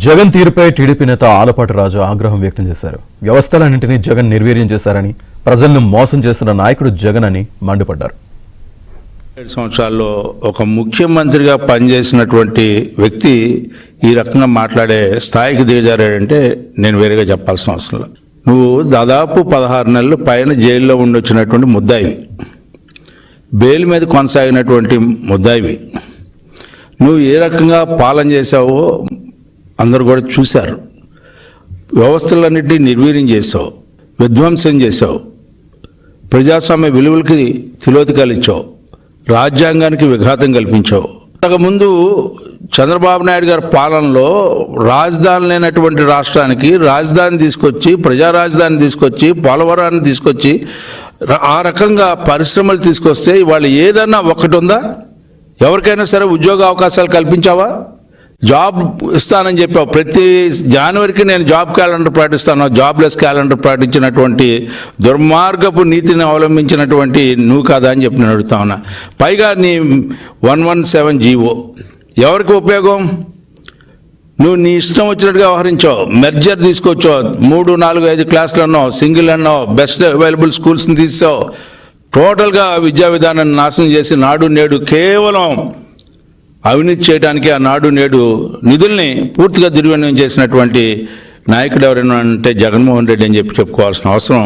జగన్ తీరుపై టీడీపీ నేత ఆలపాటి రాజు ఆగ్రహం వ్యక్తం చేశారు. వ్యవస్థలన్నింటినీ జగన్ నిర్వీర్యం చేశారని, ప్రజలను మోసం చేస్తున్న నాయకుడు జగన్ అని మండిపడ్డారు. 7 సంవత్సరాల్లో ఒక ముఖ్యమంత్రిగా పనిచేసినటువంటి వ్యక్తి ఈ రకంగా మాట్లాడే స్థాయికి దిగజారాడంటే నేను వేరేగా చెప్పాల్సిన అవసరం లేదు. నువ్వు దాదాపు 16 నెలలు పైన జైల్లో ఉండొచ్చినటువంటి ముద్దాయివి, బెయిల్ మీద కొనసాగినటువంటి ముద్దాయివి. నువ్వు ఏ రకంగా పాలన చేశావో అందరూ కూడా చూశారు. వ్యవస్థలన్నింటినీ నిర్వీర్యం చేసావు, విధ్వంసం చేసావు, ప్రజాస్వామ్య విలువలకి తిలోదకాలు ఇచ్చావు, రాజ్యాంగానికి విఘాతం కల్పించావు. అంతకుముందు చంద్రబాబు నాయుడు గారి పాలనలో రాజధాని లేనటువంటి రాష్ట్రానికి రాజధాని తీసుకొచ్చి, ప్రజా రాజధాని తీసుకొచ్చి, పోలవరాన్ని తీసుకొచ్చి ఆ రకంగా పరిశ్రమలు తీసుకొస్తే ఇవాళ ఏదన్నా ఒక్కటి ఉందా? ఎవరికైనా సరే ఉద్యోగ అవకాశాలు కల్పించావా? జాబ్ ఇస్తానని చెప్పావు. ప్రతి జనవరికి నేను జాబ్ క్యాలెండర్ ప్రకటిస్తాను. జాబ్లెస్ క్యాలెండర్ ప్రకటించినటువంటి దుర్మార్గపు నీతిని అవలంబించినటువంటి నువ్వు కాదా అని చెప్పి నేను అడుగుతా ఉన్నా. పైగా నీ 117 జీవో ఎవరికి ఉపయోగం? నువ్వు నీ ఇష్టం వచ్చినట్టుగా వ్యవహరించావు. మెర్జర్ తీసుకొచ్చావు, 3, 4, 5 క్లాసులు అన్నావు, సింగిల్ అన్నావు, బెస్ట్ అవైలబుల్ స్కూల్స్ని తీసావు. టోటల్గా విద్యా విధానాన్ని నాశనం చేసి నాడు నేడు కేవలం అవినీతి చేయడానికి ఆ నాడు నేడు నిధుల్ని పూర్తిగా దుర్వినియోగం చేసినటువంటి నాయకుడు ఎవరైనా అంటే జగన్మోహన్ రెడ్డి అని చెప్పి చెప్పుకోవాల్సిన అవసరం